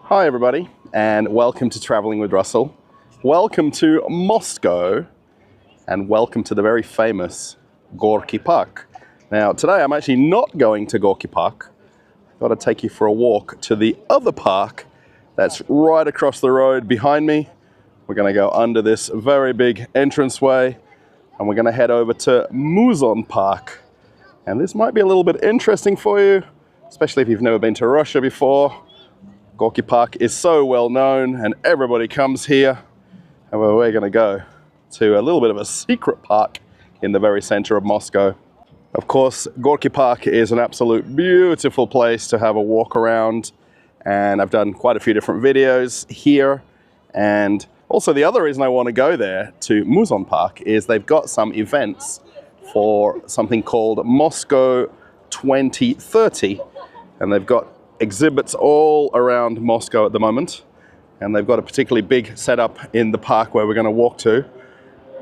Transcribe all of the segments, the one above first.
Hi everybody, and welcome to Traveling with Russell. Welcome to Moscow, and welcome to the very famous Gorky Park. Now today I'm actually not going to Gorky Park. I've got to take you for a walk to the other park that's right across the road behind me. We're going to go under this very big entranceway, and we're going to head over to Muzeon Park. And this might be a little bit interesting for you, especially if you've never been to Russia before. Gorky Park is so well known and everybody comes here. However, we're going to go to a little bit of a secret park in the very center of Moscow. Of course, Gorky Park is an absolute beautiful place to have a walk around, and I've done quite a few different videos here. And also the other reason I want to go there to Muzeon Park is they've got some events for something called Moscow 2030, and they've got exhibits all around Moscow at the moment, and they've got a particularly big setup in the park where we're going to walk to.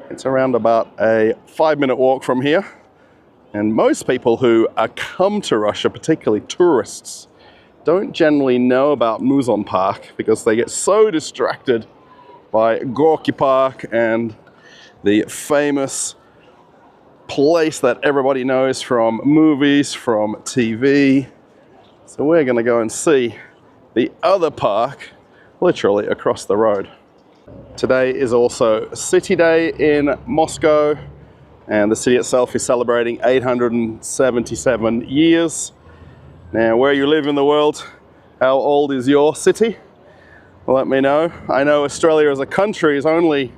It's around about a 5-minute walk from here, and most people who come to Russia, particularly tourists, don't generally know about Muzeon Park because they get so distracted by Gorky Park and the famous place that everybody knows from movies, from TV. So we're going to go and see the other park literally across the road. Today is also City Day in Moscow, and the city itself is celebrating 877 years. Now, where you live in the world, how old is your city? Well, let me know. I know Australia as a country is only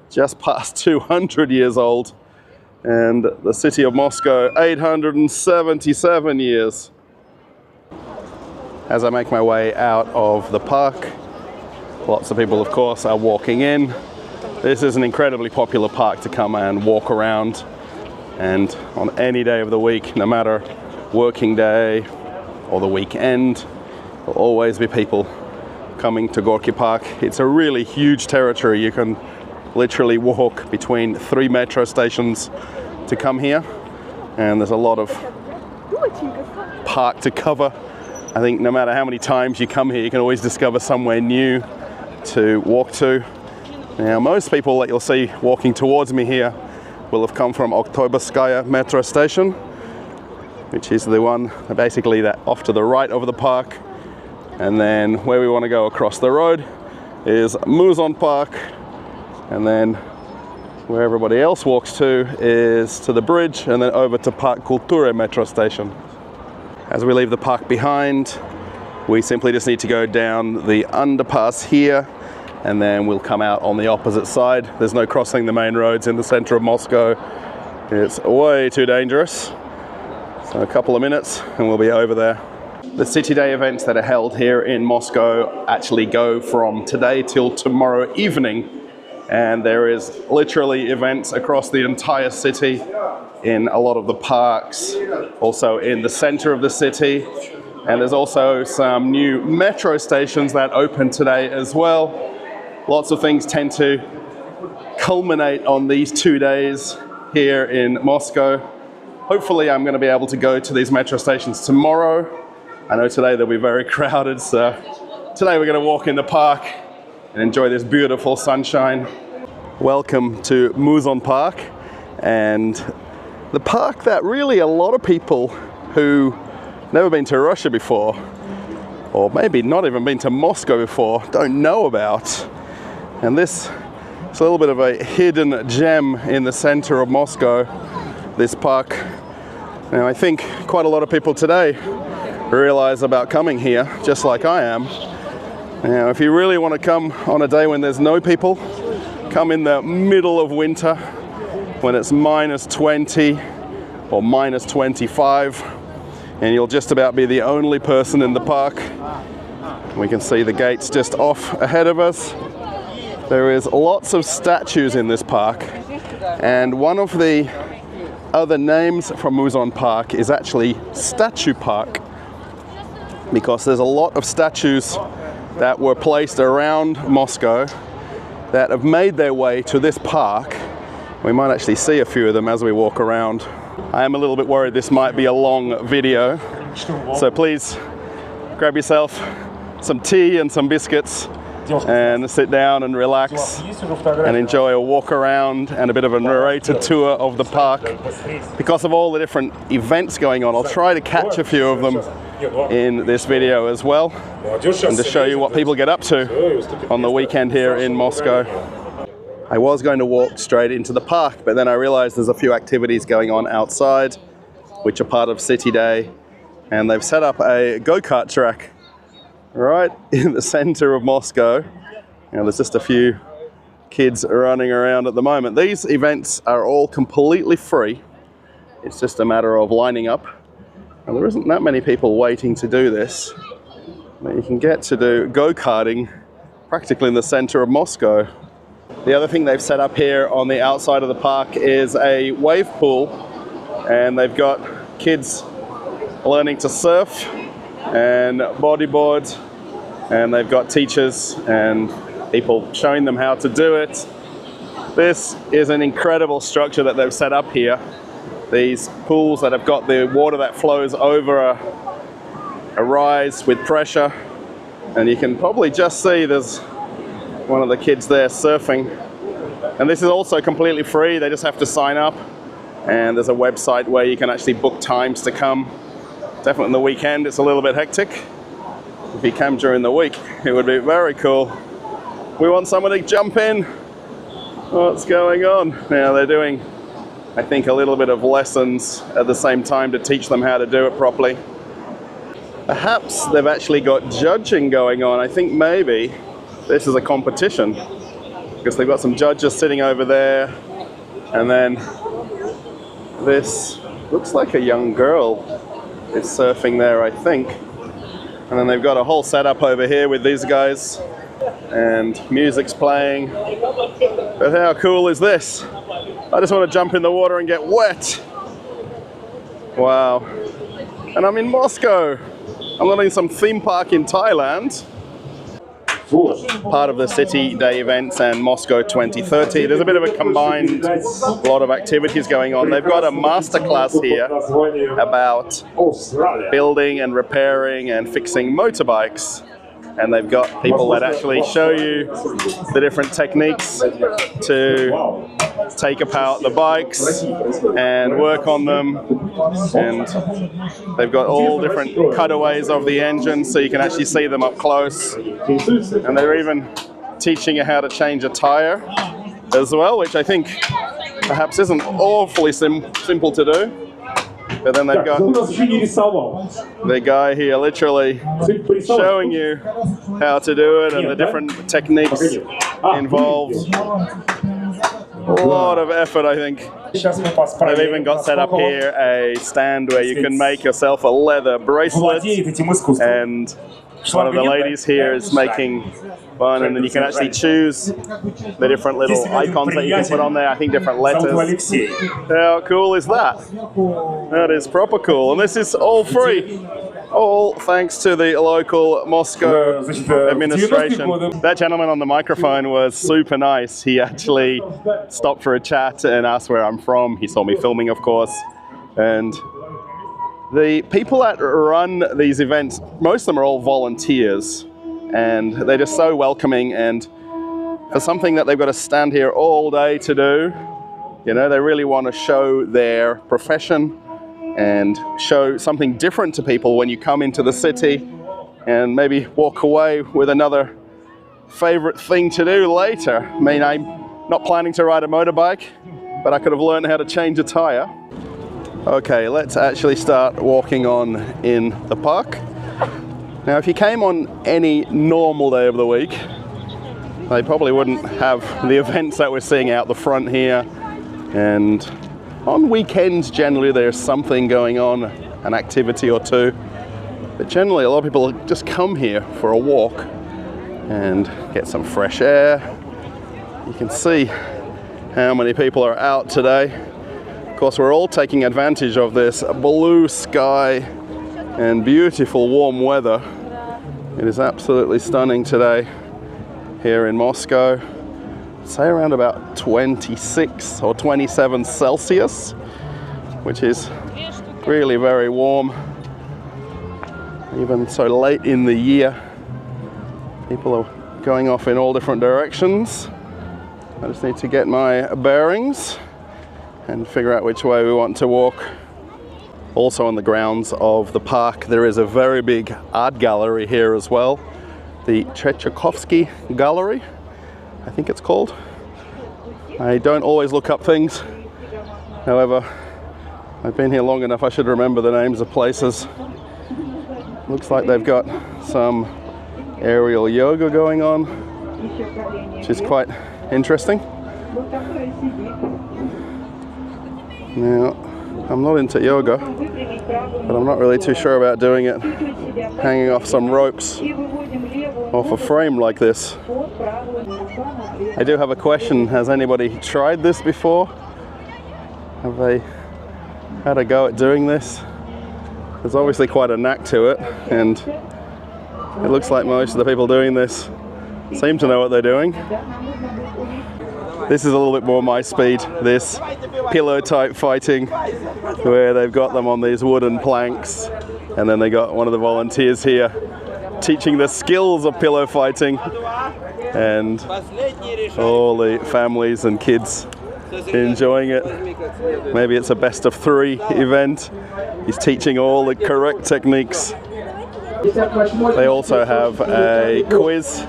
just past 200 years old, and the city of Moscow, 877 years. As I make my way out of the park, lots of people, of course, are walking in. This is an incredibly popular park to come and walk around, and on any day of the week, no matter working day or the weekend, there'll always be people coming to Gorky Park. It's a really huge territory. You can literally walk between 3 metro stations to come here, and there's a lot of park to cover. I think no matter how many times you come here, you can always discover somewhere new to walk to. Now, most people that you'll see walking towards me here will have come from Oktyabrskaya metro station, which is the one basically that off to the right of the park. And then where we want to go across the road is Muzeon Park, and then where everybody else walks to is to the bridge and then over to Park Kultury metro station. As we leave the park behind, we simply just need to go down the underpass here, and then we'll come out on the opposite side. There's no crossing the main roads in the center of Moscow. It's way too dangerous. So a couple of minutes and we'll be over there. The City Day events that are held here in Moscow actually go from today till tomorrow evening. And there is literally events across the entire city, in a lot of the parks, also in the center of the city. And there's also some new metro stations that open today as well. Lots of things tend to culminate on these 2 days here in Moscow. Hopefully I'm going to be able to go to these metro stations tomorrow. I know today they'll be very crowded, so today we're going to walk in the park and enjoy this beautiful sunshine. Welcome to Muzeon Park, and the park that really a lot of people who never been to Russia before, or maybe not even been to Moscow before, don't know about. And this is a little bit of a hidden gem in the center of Moscow, this park. Now, I think quite a lot of people today realize about coming here, just like I am. Now, if you really want to come on a day when there's no people, come in the middle of winter when it's -20 or -25, and you'll just about be the only person in the park. We can see the gates just off ahead of us. There is lots of statues in this park, and one of the other names for Muzeon Park is actually Statue Park, because there's a lot of statues that were placed around Moscow that have made their way to this park. We might actually see a few of them as we walk around. I am a little bit worried this might be a long video, so please grab yourself some tea and some biscuits and sit down and relax and enjoy a walk around and a bit of a narrated tour of the park. Because of all the different events going on, I'll try to catch a few of them in this video as well, and to show you what people get up to on the weekend here in Moscow. I was going to walk straight into the park, but then I realized there's a few activities going on outside which are part of City Day, and they've set up a go-kart track right in the center of Moscow. Now there's just a few kids running around at the moment. These events are all completely free. It's just a matter of lining up. And there isn't that many people waiting to do this. But you can get to do go-karting practically in the center of Moscow. The other thing they've set up here on the outside of the park is a wave pool, and they've got kids learning to surf and bodyboard, and they've got teachers and people showing them how to do it. This is an incredible structure that they've set up here. These pools that have got the water that flows over a rise with pressure, and you can probably just see there's one of the kids there surfing. And this is also completely free. They just have to sign up, and there's a website where you can actually book times to come. Definitely on the weekend it's a little bit hectic. If you come during the week, it would be very cool. We want someone to jump in. What's going on? Now they're doing, I think, a little bit of lessons at the same time to teach them how to do it properly. Perhaps they've actually got judging going on. I think maybe this is a competition, because they've got some judges sitting over there, and then this looks like a young girl is surfing there, I think. And then they've got a whole setup over here with these guys, and music's playing. But how cool is this? I just want to jump in the water and get wet. Wow. And I'm in Moscow. I'm not in some theme park in Thailand. Part of the City Day events and Moscow 2030. There's a bit of a combined lot of activities going on. They've got a masterclass here about building and repairing and fixing motorbikes. And they've got people that actually show you the different techniques to take apart the bikes and work on them. And they've got all different cutaways of the engine, so you can actually see them up close. And they're even teaching you how to change a tire as well, which I think perhaps isn't awfully simple to do. But then they've got the guy here literally showing you how to do it and the different techniques involved. A lot of effort, I think. They've even got set up here a stand where you can make yourself a leather bracelet, and one of the ladies here is making one, and then you can actually choose the different little icons that you can put on there. I think different letters. How cool is that? That is proper cool, and this is all free. All thanks to the local Moscow administration. That gentleman on the microphone was super nice. He actually stopped for a chat and asked where I'm from. He saw me filming, of course. And the people that run these events, most of them are all volunteers. And they're just so welcoming, and for something that they've got to stand here all day to do, you know, they really want to show their profession and show something different to people when you come into the city, and maybe walk away with another favorite thing to do later. I mean, I'm not planning to ride a motorbike, but I could have learned how to change a tire. Okay, let's actually start walking on in the park. Now, if you came on any normal day of the week, they probably wouldn't have the events that we're seeing out the front here. And on weekends, generally, there's something going on, an activity or two. But generally, a lot of people just come here for a walk and get some fresh air. You can see how many people are out today. Of course, we're all taking advantage of this blue sky and beautiful warm weather. It is absolutely stunning today here in Moscow. Say around about 26 or 27 Celsius, which is really very warm, even so late in the year. People are going off in all different directions. I just need to get my bearings and figure out which way we want to walk. Also on the grounds of the park, there is a very big art gallery here as well. The Tchaikovsky Gallery, I think it's called. I don't always look up things. However, I've been here long enough, I should remember the names of places. Looks like they've got some aerial yoga going on, which is quite interesting. Now, I'm not into yoga, but I'm not really too sure about doing it hanging off some ropes off a frame like this. I do have a question. Has anybody tried this before? Have they had a go at doing this? There's obviously quite a knack to it, and it looks like most of the people doing this seem to know what they're doing. This is a little bit more my speed, this pillow type fighting, where they've got them on these wooden planks, and then they got one of the volunteers here teaching the skills of pillow fighting, and all the families and kids enjoying it. Maybe it's a best of 3 event. He's teaching all the correct techniques. They also have a quiz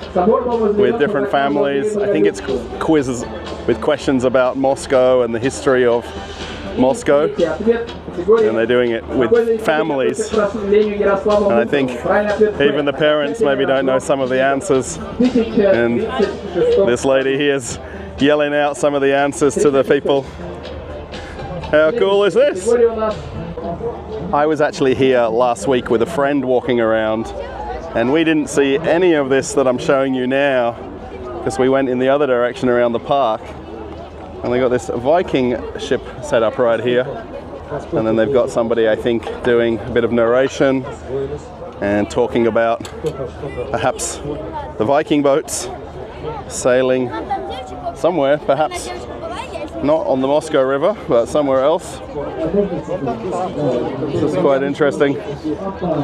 with different families. I think it's quizzes with questions about Moscow and the history of Moscow. And they're doing it with families. And I think even the parents maybe don't know some of the answers. And this lady here is yelling out some of the answers to the people. How cool is this? I was actually here last week with a friend walking around, and we didn't see any of this that I'm showing you now because we went in the other direction around the park, and they got this Viking ship set up right here, and then they've got somebody, I think, doing a bit of narration and talking about perhaps the Viking boats sailing somewhere, perhaps not on the Moscow River, but somewhere else. This is quite interesting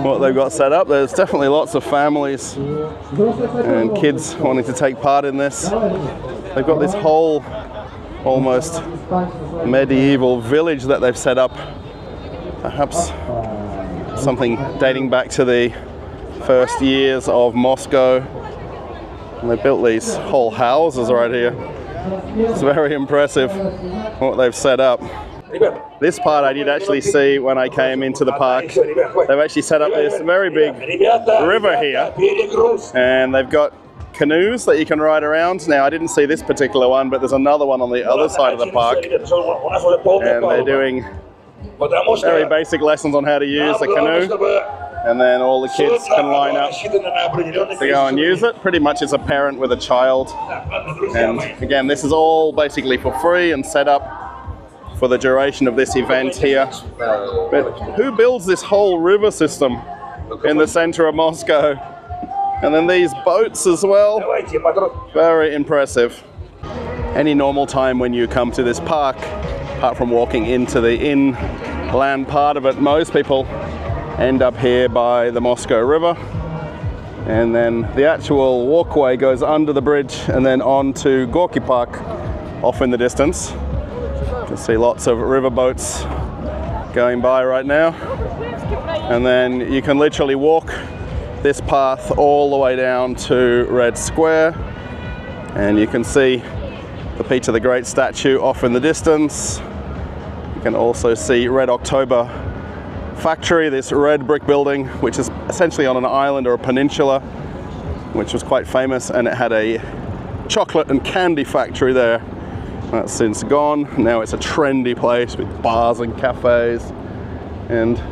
what they've got set up. There's definitely lots of families and kids wanting to take part in this. They've got this whole almost medieval village that they've set up, perhaps something dating back to the first years of Moscow. And they built these whole houses right here. It's very impressive what they've set up. This part I did actually see when I came into the park. They've actually set up this very big river here, and they've got canoes that you can ride around. Now I didn't see this particular one, but there's another one on the other side of the park, and they're doing very basic lessons on how to use the canoe. And then all the kids can line up to go and use it. Pretty much as a parent with a child. And again, this is all basically for free and set up for the duration of this event here. But who builds this whole river system in the center of Moscow? And then these boats as well. Very impressive. Any normal time when you come to this park, apart from walking into the inland part of it, most people end up here by the Moscow River, and then the actual walkway goes under the bridge and then on to Gorky Park off in the distance. You can see lots of river boats going by right now, and then you can literally walk this path all the way down to Red Square, and you can see the Peter the Great statue off in the distance. You can also see Red October factory, this red brick building, which is essentially on an island or a peninsula, which was quite famous, and it had a chocolate and candy factory there. That's since gone. Now it's a trendy place with bars and cafes, and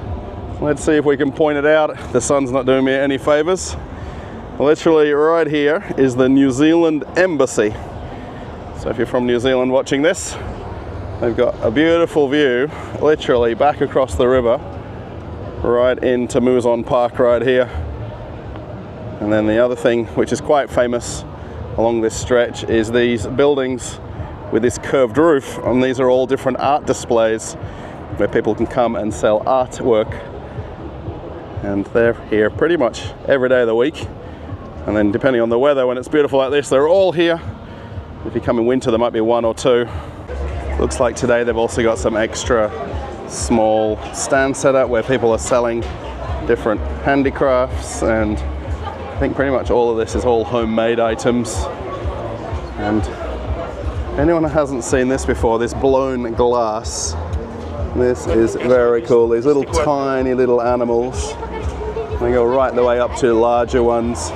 let's see if we can point it out. The sun's not doing me any favors. Literally right here is the New Zealand Embassy. So if you're from New Zealand watching this, they've got a beautiful view literally back across the river right into Muzeon Park right here. And then the other thing which is quite famous along this stretch is these buildings with this curved roof, and these are all different art displays where people can come and sell artwork, and they're here pretty much every day of the week. And then depending on the weather, when it's beautiful like this, they're all here. If you come in winter, there might be one or two. Looks like today they've also got some extra small stand set up where people are selling different handicrafts, and I think pretty much all of this is all homemade items. And anyone who hasn't seen this before, this blown glass, this is very cool. These little tiny little animals. They go right the way up to larger ones.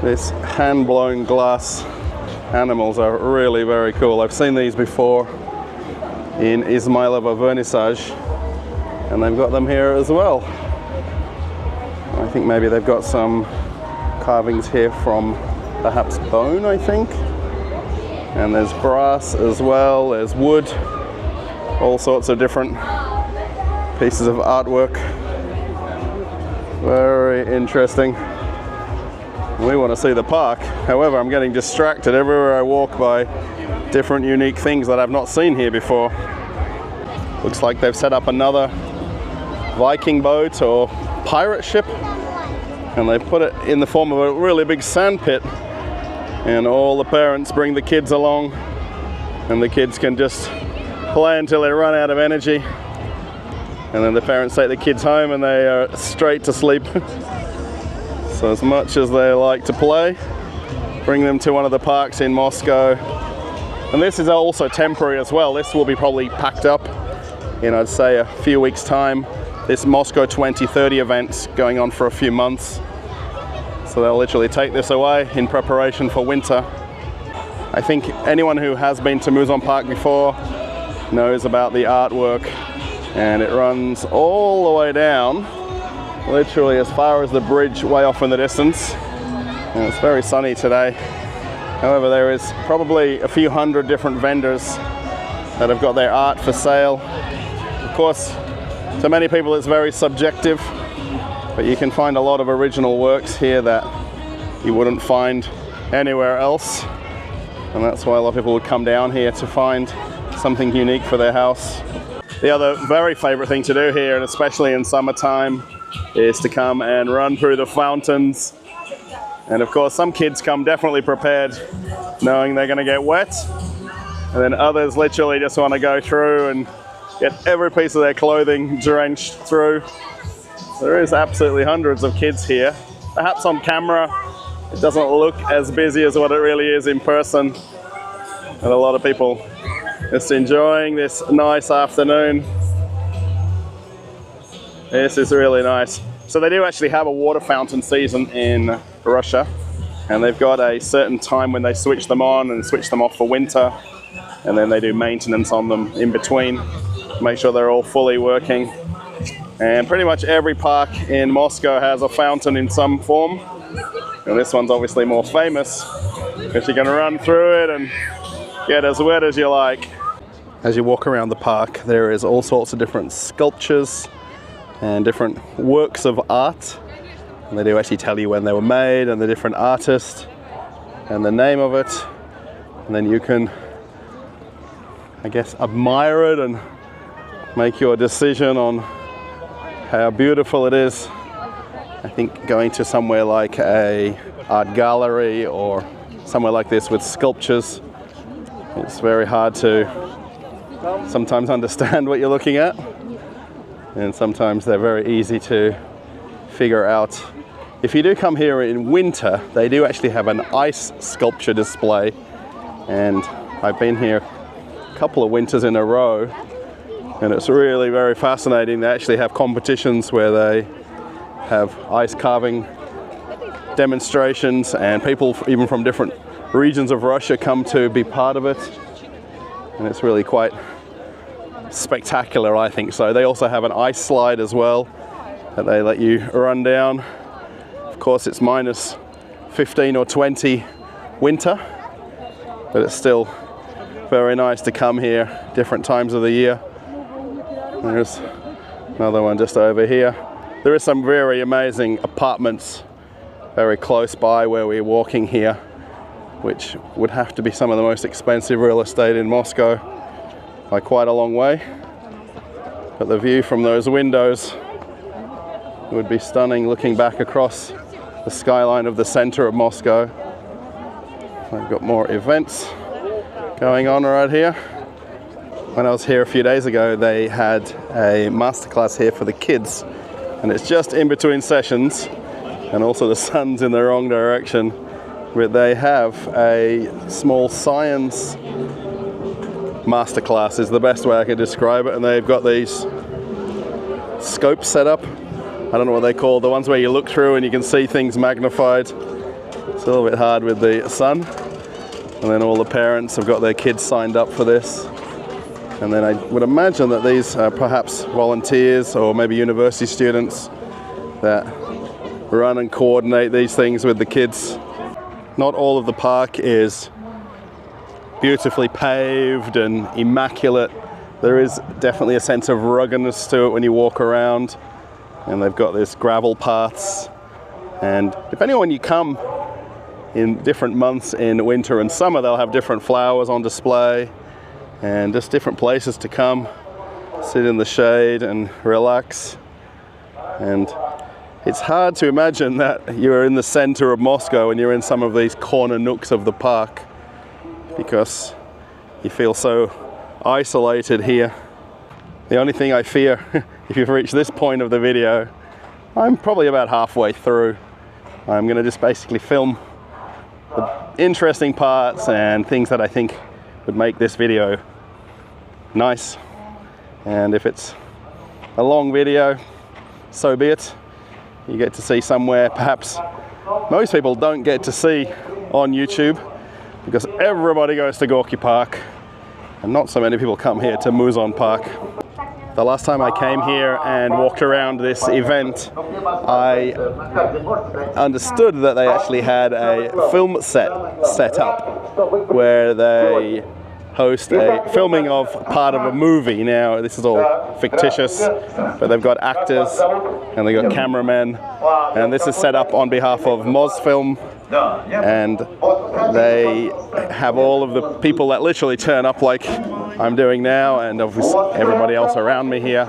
This hand-blown glass animals are really very cool. I've seen these before in Izmailova Vernissage, and they've got them here as well. I think maybe they've got some carvings here from perhaps bone, I think. And there's brass as well, there's wood, all sorts of different pieces of artwork. Very interesting. We want to see the park. However, I'm getting distracted everywhere I walk by different unique things that I've not seen here before. Looks like they've set up another Viking boat or pirate ship, and they put it in the form of a really big sand pit, and all the parents bring the kids along, and the kids can just play until they run out of energy, and then the parents take the kids home and they are straight to sleep. So as much as they like to play, bring them to one of the parks in Moscow. And this is also temporary as well. This will be probably packed up in, I'd say, a few weeks' time. This Moscow 2030 event's going on for a few months. So they'll literally take this away in preparation for winter. I think anyone who has been to Muzeon Park before knows about the artwork, and it runs all the way down, literally as far as the bridge way off in the distance. And it's very sunny today. However, there is probably a few hundred different vendors that have got their art for sale. Of course, to many people it's very subjective, but you can find a lot of original works here that you wouldn't find anywhere else. And that's why a lot of people would come down here to find something unique for their house. The other very favorite thing to do here, and especially in summertime, is to come and run through the fountains. And of course, some kids come definitely prepared, knowing they're going to get wet. And then others literally just want to go through and get every piece of their clothing drenched through. There is absolutely hundreds of kids here. Perhaps on camera, it doesn't look as busy as what it really is in person. And a lot of people just enjoying this nice afternoon. This is really nice. So they do actually have a water fountain season in Russia, and they've got a certain time when they switch them on and switch them off for winter, and then they do maintenance on them in between, make sure they're all fully working. And pretty much every park in Moscow has a fountain in some form, and this one's obviously more famous because you can run through it and get as wet as you like. As you walk around the park, there is all sorts of different sculptures and different works of art, and they do actually tell you when they were made and the different artist and the name of it, and then you can, I guess, admire it and make your decision on how beautiful it is. I think going to somewhere like a art gallery or somewhere like this with sculptures, it's very hard to sometimes understand what you're looking at. And sometimes they're very easy to figure out. If you do come here in winter, they do actually have an ice sculpture display. And I've been here a couple of winters in a row, and it's really very fascinating. They actually have competitions where they have ice carving demonstrations, and people even from different regions of Russia come to be part of it. And it's really quite spectacular, I think. So they also have an ice slide as well that they let you run down. Of course, it's minus 15 or 20 winter, but it's still very nice to come here different times of the year. There's another one just over here. There is some very amazing apartments very close by where we're walking here, which would have to be some of the most expensive real estate in Moscow by quite a long way. But the view from those windows would be stunning, looking back across the skyline of the center of Moscow. I've got more events going on right here. When I was here a few days ago, they had a masterclass here for the kids, and it's just in between sessions, and also the sun's in the wrong direction, but they have a small science masterclass is the best way I can describe it, and they've got these scopes set up. I don't know what they call the ones where you look through and you can see things magnified. It's a little bit hard with the sun. And then all the parents have got their kids signed up for this. And then I would imagine that these are perhaps volunteers or maybe university students that run and coordinate these things with the kids. Not all of the park is beautifully paved and immaculate. There is definitely a sense of ruggedness to it when you walk around. And they've got this gravel paths. And depending on when you come, in different months in winter and summer, they'll have different flowers on display and just different places to come, sit in the shade and relax. And it's hard to imagine that you're in the center of Moscow and you're in some of these corner nooks of the park, because you feel so isolated here. The only thing I fear, if you've reached this point of the video, I'm probably about halfway through. I'm going to just basically film the interesting parts and things that I think would make this video nice. And if it's a long video, so be it. You get to see somewhere perhaps most people don't get to see on YouTube, because everybody goes to Gorky Park and not so many people come here to Muzeon Park. The last time I came here and walked around this event, I understood that they actually had a film set up where they host a filming of part of a movie. Now, this is all fictitious, but they've got actors and they've got cameramen, and this is set up on behalf of Mosfilm, and they have all of the people that literally turn up like I'm doing now, and obviously everybody else around me here,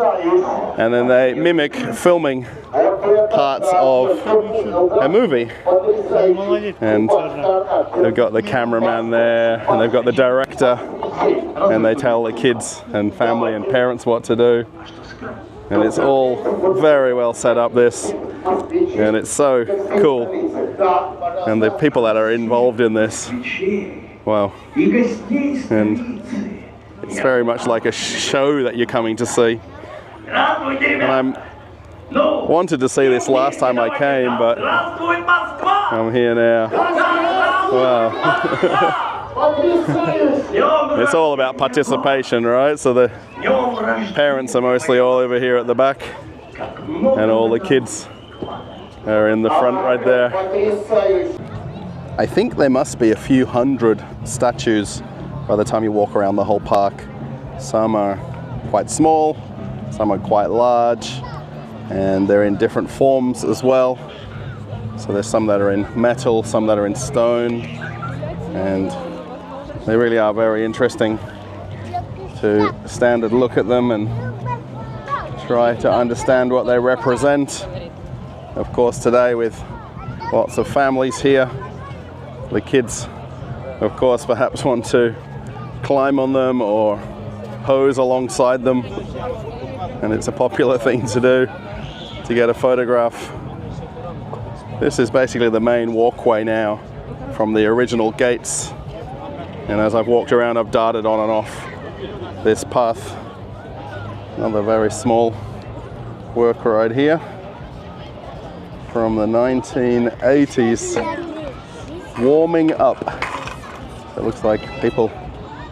and then they mimic filming parts of a movie. And they've got the cameraman there, and they've got the director, and they tell the kids and family and parents what to do. And it's all very well set up, this, and it's so cool. And the people that are involved in this, wow. And it's very much like a show that you're coming to see. And I wanted to see this last time I came, but I'm here now. Wow. It's all about participation, right? So the parents are mostly all over here at the back, and all the kids are in the front right there. I think there must be a few hundred statues by the time you walk around the whole park. Some are quite small, some are quite large, and they're in different forms as well. So there's some that are in metal, some that are in stone, and they really are very interesting to stand and look at them and try to understand what they represent. Of course, today with lots of families here, the kids, of course, perhaps want to climb on them or pose alongside them, and it's a popular thing to do, to get a photograph. This is basically the main walkway now from the original gates, and as I've walked around, I've darted on and off this path. Another very small work right here from the 1980s, warming up. It looks like people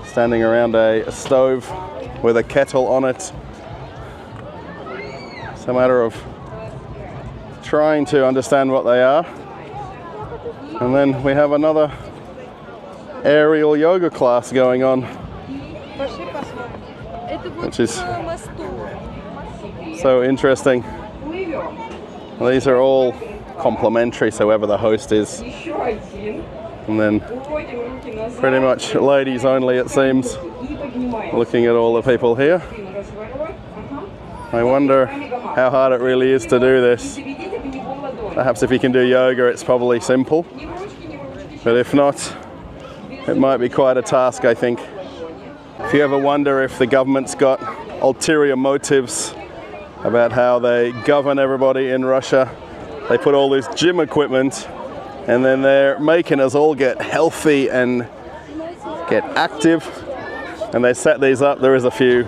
standing around a stove with a kettle on it. It's a matter of trying to understand what they are. And then we have another aerial yoga class going on, which is so interesting. These are all complimentary, so whoever the host is. And then pretty much ladies only, it seems, looking at all the people here. I wonder how hard it really is to do this. Perhaps if you can do yoga, it's probably simple. But if not, it might be quite a task, I think. If you ever wonder if the government's got ulterior motives about how they govern everybody in Russia, they put all this gym equipment and then they're making us all get healthy and get active. And they set these up. There is a few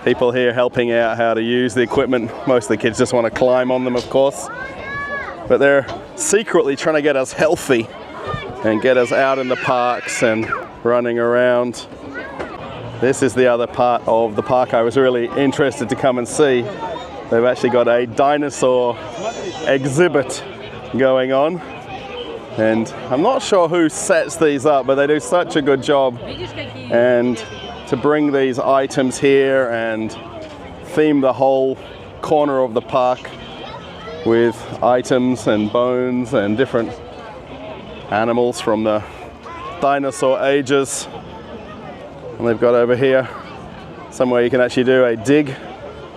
people here helping out how to use the equipment. Most of the kids just want to climb on them, of course. But they're secretly trying to get us healthy and get us out in the parks and running around. This is the other part of the park I was really interested to come and see. They've actually got a dinosaur exhibit going on. And I'm not sure who sets these up, but they do such a good job. And to bring these items here and theme the whole corner of the park with items and bones and different animals from the dinosaur ages. And they've got over here somewhere you can actually do a dig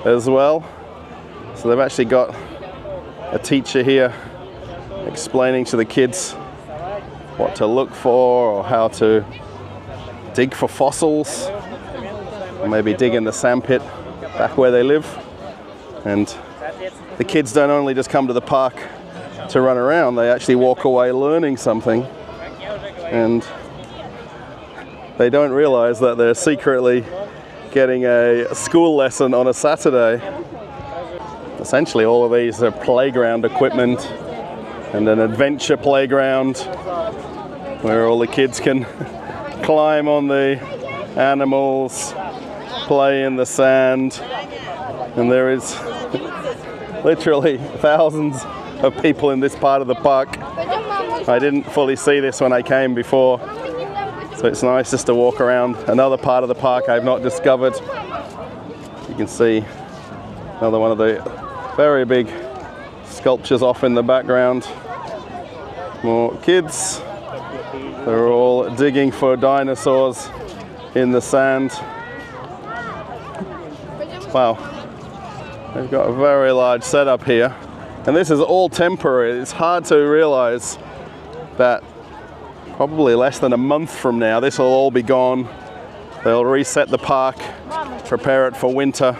as well. So they've actually got a teacher here explaining to the kids what to look for or how to dig for fossils, or maybe dig in the sandpit back where they live. And the kids don't only just come to the park to run around, they actually walk away learning something, and they don't realize that they're secretly getting a school lesson on a Saturday. Essentially all of these are playground equipment and an adventure playground where all the kids can climb on the animals, play in the sand, and there is literally thousands of people in this part of the park. I didn't fully see this when I came before, so it's nice just to walk around another part of the park I've not discovered. You can see another one of the very big sculptures off in the background. More kids. They're all digging for dinosaurs in the sand. Wow. They've got a very large setup here. And this is all temporary. It's hard to realize that probably less than a month from now, this will all be gone. They'll reset the park, prepare it for winter,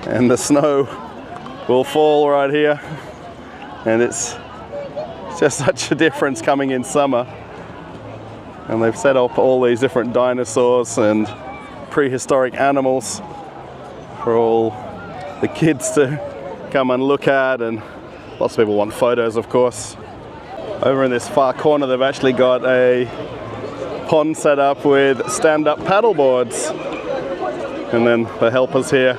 and the snow will fall right here. And it's just such a difference coming in summer. And they've set up all these different dinosaurs and prehistoric animals for all the kids to come and look at, and lots of people want photos, of course. Over in this far corner, they've actually got a pond set up with stand-up paddle boards. And then the helpers here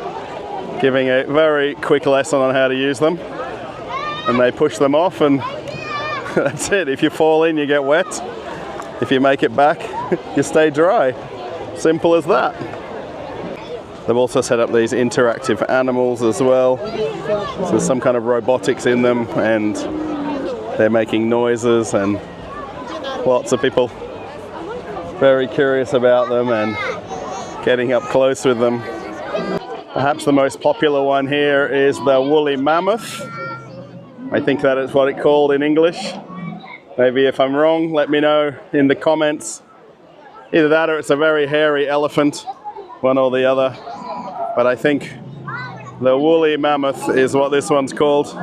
giving a very quick lesson on how to use them. And they push them off, and that's it. If you fall in, you get wet. If you make it back, you stay dry. Simple as that. They've also set up these interactive animals as well. So there's some kind of robotics in them, and they're making noises, and lots of people very curious about them and getting up close with them. Perhaps the most popular one here is the woolly mammoth. I think that is what it's called in English. Maybe if I'm wrong, let me know in the comments. Either that or it's a very hairy elephant, one or the other. But I think the woolly mammoth is what this one's called.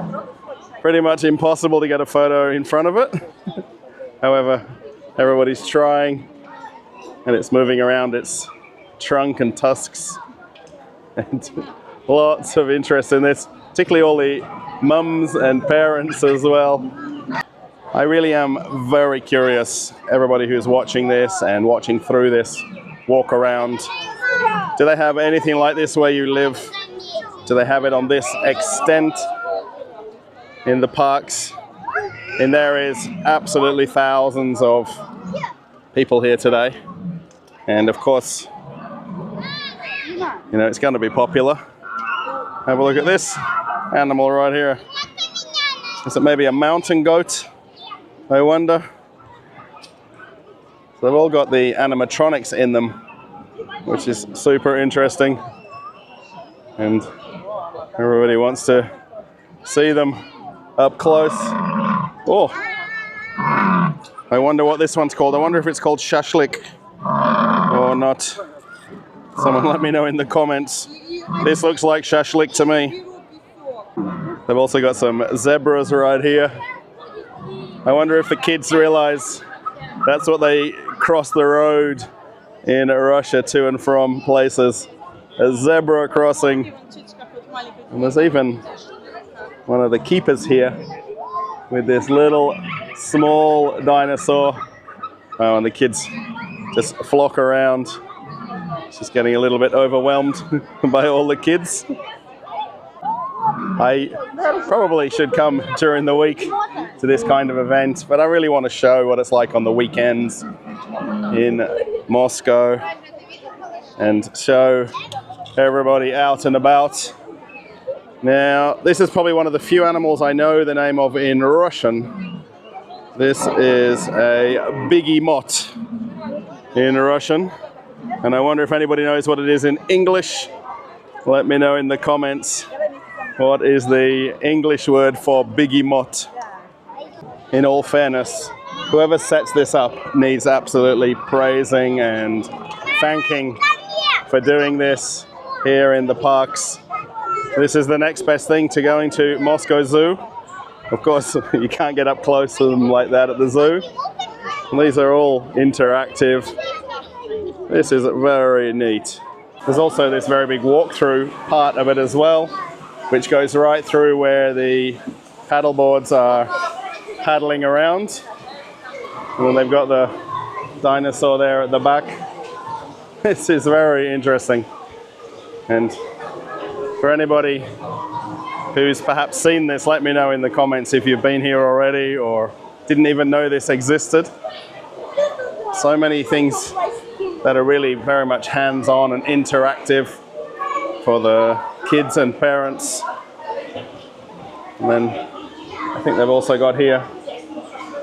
Pretty much impossible to get a photo in front of it. However, everybody's trying, and it's moving around its trunk and tusks. And lots of interest in this, particularly all the mums and parents as well. I really am very curious, everybody who's watching this and watching through this walk around. Do they have anything like this where you live? Do they have it on this extent in the parks? And there is absolutely thousands of people here today. And of course, you know, it's going to be popular. Have a look at this animal right here. Is it maybe a mountain goat? I wonder. So they've all got the animatronics in them, which is super interesting. And everybody wants to see them up close. Oh, I wonder what this one's called. I wonder if it's called shashlik or not. Someone let me know in the comments. This looks like shashlik to me. They've also got some zebras right here. I wonder if the kids realize that's what they cross the road in Russia to and from places. A zebra crossing. And there's even one of the keepers here with this little small dinosaur. Oh, and the kids just flock around. Just getting a little bit overwhelmed by all the kids. I probably should come during the week to this kind of event, but I really want to show what it's like on the weekends in Moscow and show everybody out and about. Now, this is probably one of the few animals I know the name of in Russian. This is a begemot in Russian, and I wonder if anybody knows what it is in English. Let me know in the comments. What is the English word for begemot? In all fairness, whoever sets this up needs absolutely praising and thanking for doing this here in the parks. This is the next best thing to going to Moscow Zoo. Of course, you can't get up close to them like that at the zoo. And these are all interactive. This is very neat. There's also this very big walkthrough part of it as well, which goes right through where the paddle boards are paddling around. And then they've got the dinosaur there at the back. This is very interesting. And for anybody who's perhaps seen this, let me know in the comments if you've been here already or didn't even know this existed. So many things that are really very much hands-on and interactive for the kids and parents. And then I think they've also got here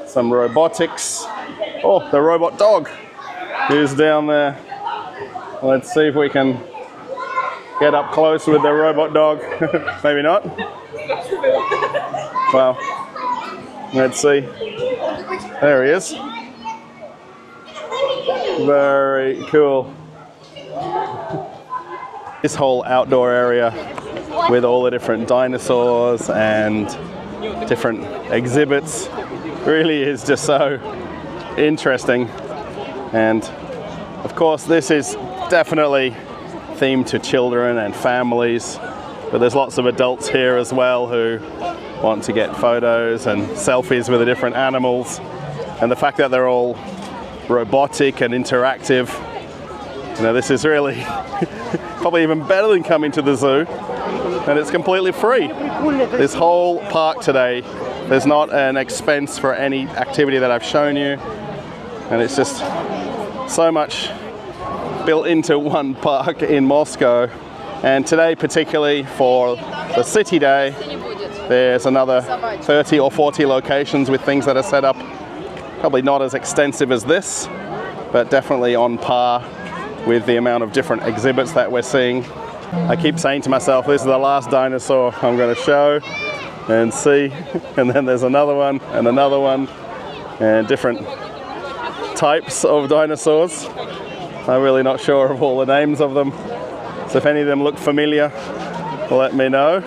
some robotics. Oh, the robot dog who's down there. Let's see if we can get up close with the robot dog. Maybe not. Well, let's see. There he is. Very cool. This whole outdoor area with all the different dinosaurs and different exhibits really is just so interesting. And of course, this is definitely themed to children and families, but there's lots of adults here as well who want to get photos and selfies with the different animals. And the fact that they're all robotic and interactive, you know, this is really probably even better than coming to the zoo, and it's completely free. This whole park today, there's not an expense for any activity that I've shown you, and it's just so much built into one park in Moscow. And today, particularly for the city day, there's another 30 or 40 locations with things that are set up. Probably not as extensive as this, but definitely on par with the amount of different exhibits that we're seeing. I keep saying to myself, this is the last dinosaur I'm going to show and see. And then there's another one, and different types of dinosaurs. I'm really not sure of all the names of them. So if any of them look familiar, let me know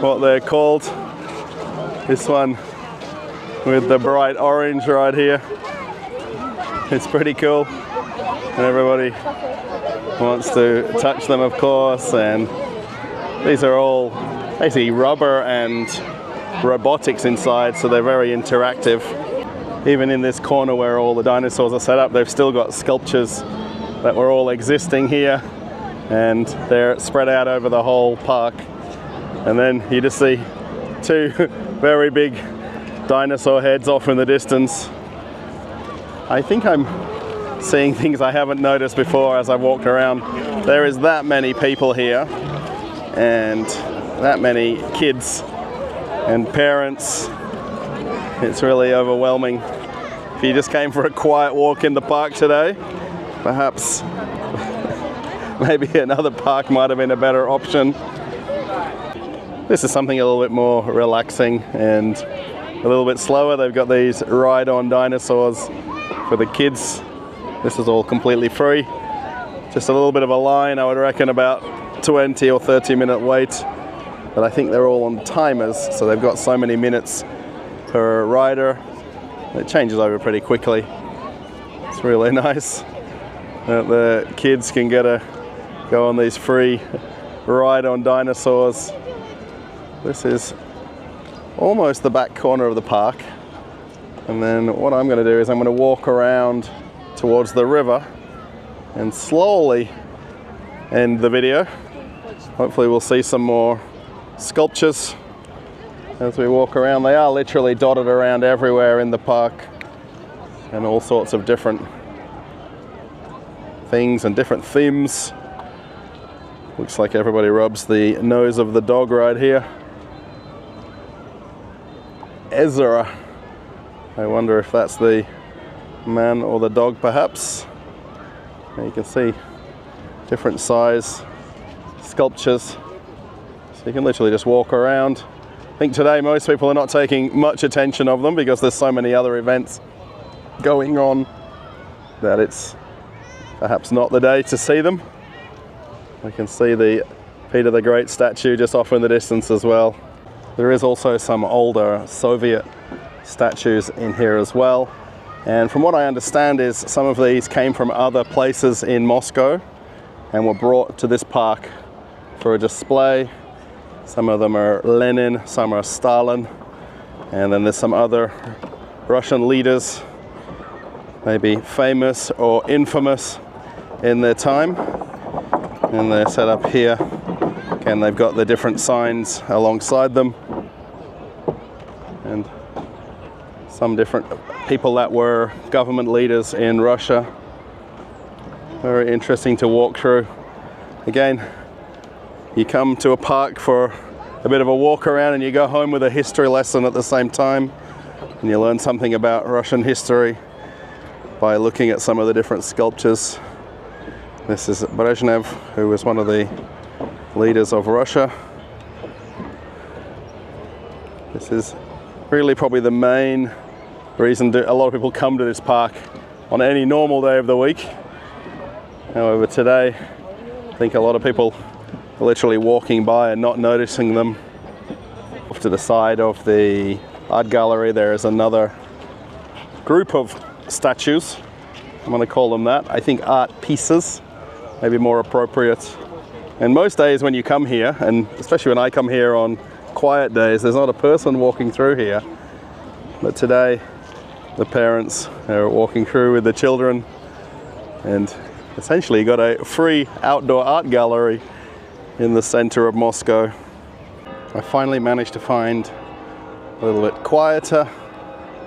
what they're called. This one with the bright orange right here. It's pretty cool. And everybody wants to touch them, of course. And these are all basically rubber and robotics inside, so they're very interactive. Even in this corner where all the dinosaurs are set up, they've still got sculptures that were all existing here, and they're spread out over the whole park. And then you just see two very big dinosaur heads off in the distance. I think I'm seeing things I haven't noticed before as I've walked around. There is that many people here, and that many kids and parents. It's really overwhelming. If you just came for a quiet walk in the park today, perhaps maybe another park might have been a better option. This is something a little bit more relaxing and a little bit slower. They've got these ride-on dinosaurs for the kids. This is all completely free. Just a little bit of a line, I would reckon about 20 or 30-minute wait. But I think they're all on timers, so they've got so many minutes per rider. It changes over pretty quickly. It's really nice that the kids can go on these free ride-on dinosaurs. This is almost the back corner of the park. And then what I'm going to do is I'm going to walk around towards the river and slowly end the video. Hopefully we'll see some more sculptures as we walk around. They are literally dotted around everywhere in the park, and all sorts of different things and different themes. Looks like everybody rubs the nose of the dog right here. Ezra. I wonder if that's the man or the dog, perhaps. And you can see different size sculptures. So you can literally just walk around. I think today most people are not taking much attention of them because there's so many other events going on that it's perhaps not the day to see them. We can see the Peter the Great statue just off in the distance as well. There is also some older Soviet statues in here as well. And from what I understand is some of these came from other places in Moscow and were brought to this park for a display. Some of them are Lenin, some are Stalin, and then there's some other Russian leaders, maybe famous or infamous in their time. And they're set up here. Again, they've got the different signs alongside them. And some different people that were government leaders in Russia. Very interesting to walk through. Again, you come to a park for a bit of a walk around and you go home with a history lesson at the same time, and you learn something about Russian history by looking at some of the different sculptures. This is Brezhnev, who was one of the leaders of Russia. This is really probably the main reason a lot of people come to this park on any normal day of the week. However, today I think a lot of people are literally walking by and not noticing them. Off to the side of the art gallery there is another group of statues. I'm going to call them that. I think art pieces, maybe more appropriate. And most days when you come here, and especially when I come here on quiet days, there's not a person walking through here. But today the parents are walking through with the children, and essentially you got a free outdoor art gallery in the center of Moscow. I finally managed to find a little bit quieter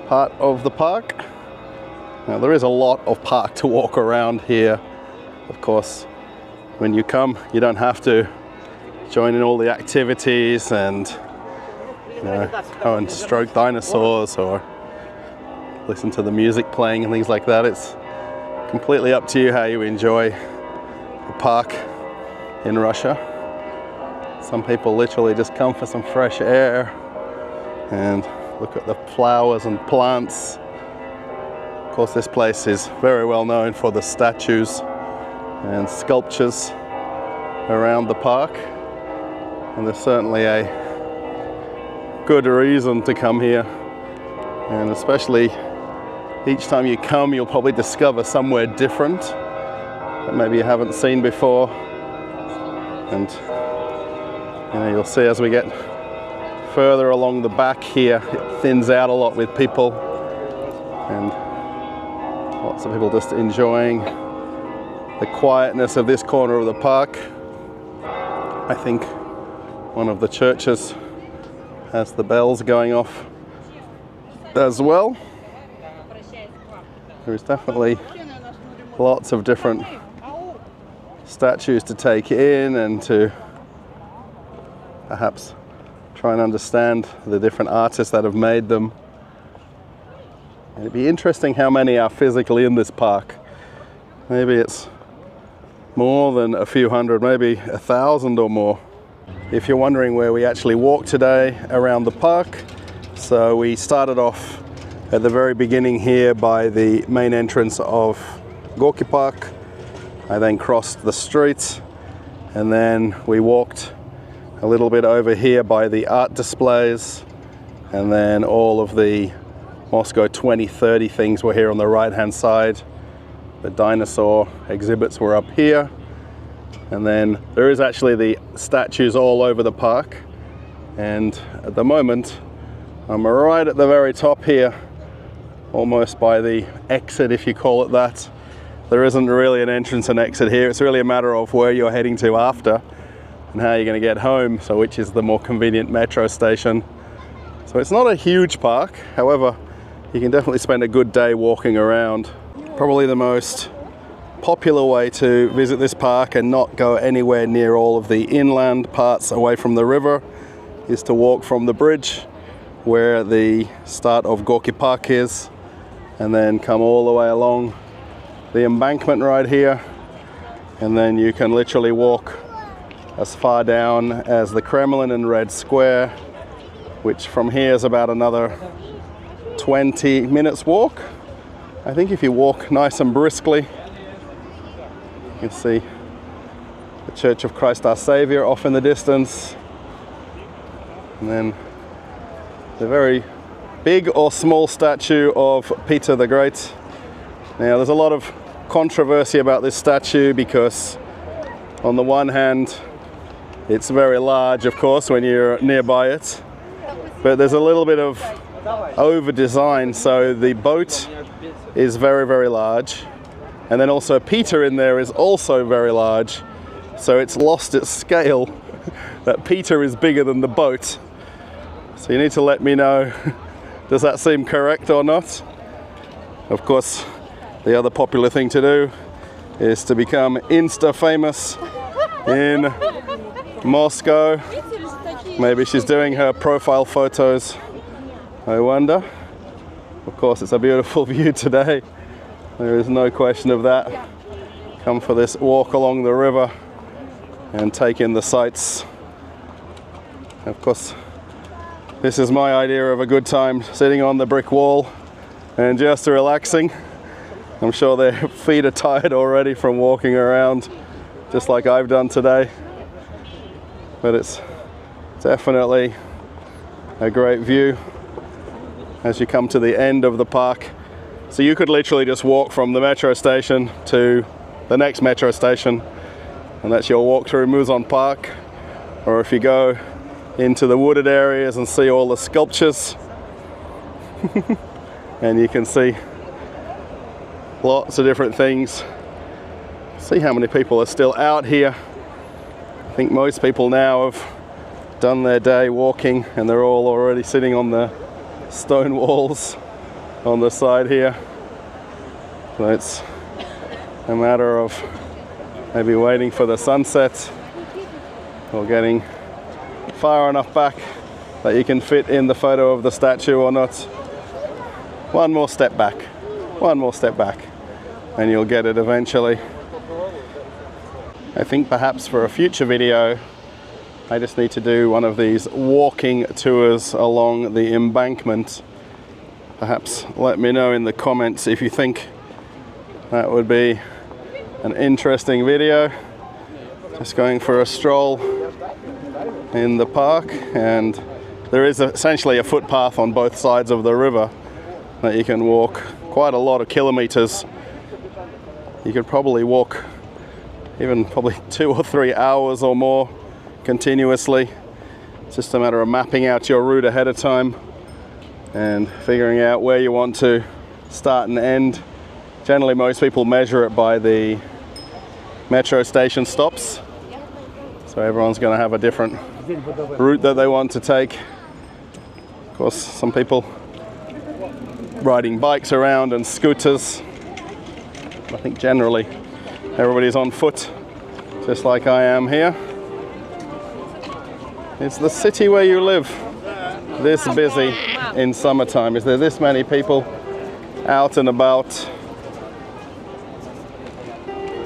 part of the park. Now there is a lot of park to walk around here. Of course, when you come, you don't have to join in all the activities and go and stroke dinosaurs or listen to the music playing and things like that. It's completely up to you how you enjoy the park in Russia. Some people literally just come for some fresh air and look at the flowers and plants. Of course, this place is very well known for the statues and sculptures around the park, and there's certainly a good reason to come here. And especially each time you come, you'll probably discover somewhere different that maybe you haven't seen before. And you'll see as we get further along the back here, it thins out a lot with people, and lots of people just enjoying the quietness of this corner of the park. I think one of the churches has the bells going off as well. There's definitely lots of different statues to take in and to perhaps try and understand the different artists that have made them. It'd be interesting how many are physically in this park. Maybe it's more than a few hundred, maybe 1,000 or more. if you're wondering where we actually walked today around the park, so we started off at the very beginning here by the main entrance of Gorky Park. I then crossed the street and then we walked a little bit over here by the art displays, and then all of the Moscow 2030 things were here on the right hand side. The dinosaur exhibits were up here, and then there is actually the statues all over the park, and at the moment I'm right at the very top here, almost by the exit, if you call it that. There isn't really an entrance and exit here. It's really a matter of where you're heading to after and how you're going to get home, so which is the more convenient metro station. So it's not a huge park, however you can definitely spend a good day walking around. Probably the most popular way to visit this park and not go anywhere near all of the inland parts away from the river is to walk from the bridge where the start of Gorky Park is, and then come all the way along the embankment right here, and then you can literally walk as far down as the Kremlin and Red Square, which from here is about another 20 minutes walk. I think if you walk nice and briskly, you can see the Church of Christ Our Savior off in the distance, and then the very big or small statue of Peter the Great. Now there's a lot of controversy about this statue because on the one hand it's very large, of course, when you're nearby it, but there's a little bit of over design. So the boat is very, very large, and then also Peter in there is also very large, so it's lost its scale that Peter is bigger than the boat. So you need to let me know, does that seem correct or not? Of course, the other popular thing to do is to become Insta famous in Moscow. Maybe she's doing her profile photos, I wonder. Of course, it's a beautiful view today. There is no question of that. Come for this walk along the river and take in the sights. Of course, this is my idea of a good time, sitting on the brick wall and just relaxing. I'm sure their feet are tired already from walking around, just like I've done today. But it's definitely a great view as you come to the end of the park. So you could literally just walk from the metro station to the next metro station, and that's your walk through Muzeon Park. Or if you go into the wooded areas and see all the sculptures and you can see lots of different things. See how many people are still out here. I think most people now have done their day walking and they're all already sitting on the stone walls on the side here. So it's a matter of maybe waiting for the sunset or getting far enough back that you can fit in the photo of the statue or not. One more step back, and you'll get it eventually. I think perhaps for a future video I just need to do one of these walking tours along the embankment. Perhaps let me know in the comments if you think that would be an interesting video. Just going for a stroll in the park, and there is essentially a footpath on both sides of the river that you can walk quite a lot of kilometers. You could probably walk even probably 2 or 3 hours or more continuously. It's just a matter of mapping out your route ahead of time and figuring out where you want to start and end. Generally most people measure it by the metro station stops, so everyone's going to have a different route that they want to take. Of course, some people riding bikes around and scooters. I think generally everybody's on foot, just like I am here. Is the city where you live this busy in summertime? Is there this many people out and about?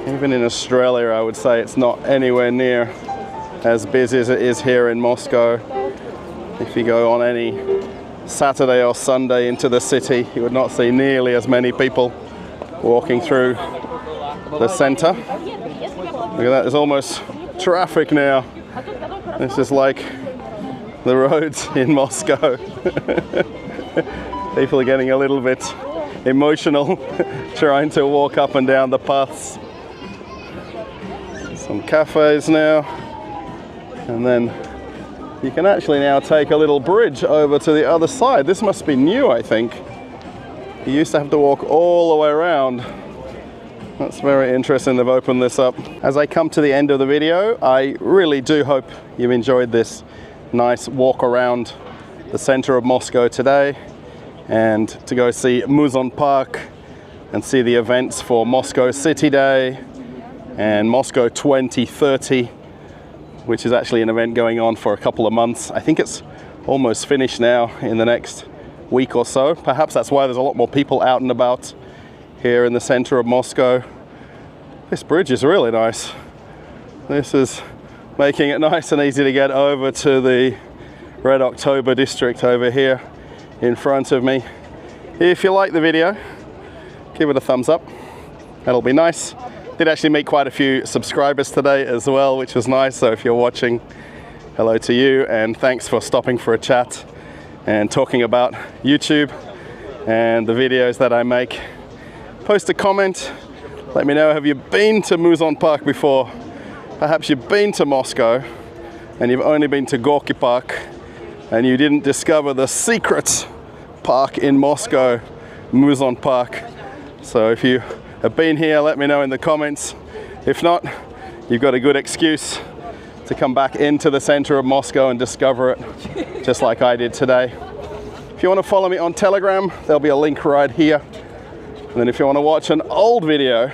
Even in Australia, I would say it's not anywhere near as busy as it is here in Moscow. If you go on any Saturday or Sunday into the city, you would not see nearly as many people walking through the center. Look at that, there's almost traffic now. This is like the roads in Moscow. People are getting a little bit emotional trying to walk up and down the paths. Some cafes now, and then you can actually now take a little bridge over to the other side. This must be new, I think. You used to have to walk all the way around. That's very interesting they've opened this up. As I come to the end of the video, I really do hope you've enjoyed this nice walk around the center of Moscow today, and to go see Muzeon Park and see the events for Moscow City Day and Moscow 2030, which is actually an event going on for a couple of months. I think it's almost finished now in the next week or so. Perhaps that's why there's a lot more people out and about here in the center of Moscow. This bridge is really nice. This is making it nice and easy to get over to the Red October district over here in front of me. If you like the video, give it a thumbs up. That'll be nice. Did actually meet quite a few subscribers today as well, which was nice. So if you're watching, hello to you, and thanks for stopping for a chat and talking about YouTube and the videos that I make. Post a comment, let me know, have you been to Muzeon Park before? Perhaps you've been to Moscow and you've only been to Gorky Park and you didn't discover the secret park in Moscow, Muzeon Park. So if you have been here, let me know in the comments. If not, you've got a good excuse to come back into the center of Moscow and discover it, just like I did today. If you want to follow me on Telegram, there'll be a link right here. And then if you want to watch an old video,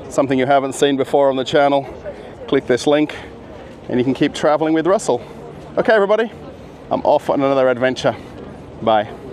something you haven't seen before on the channel, click this link and you can keep traveling with Russell. Okay, everybody, I'm off on another adventure. Bye.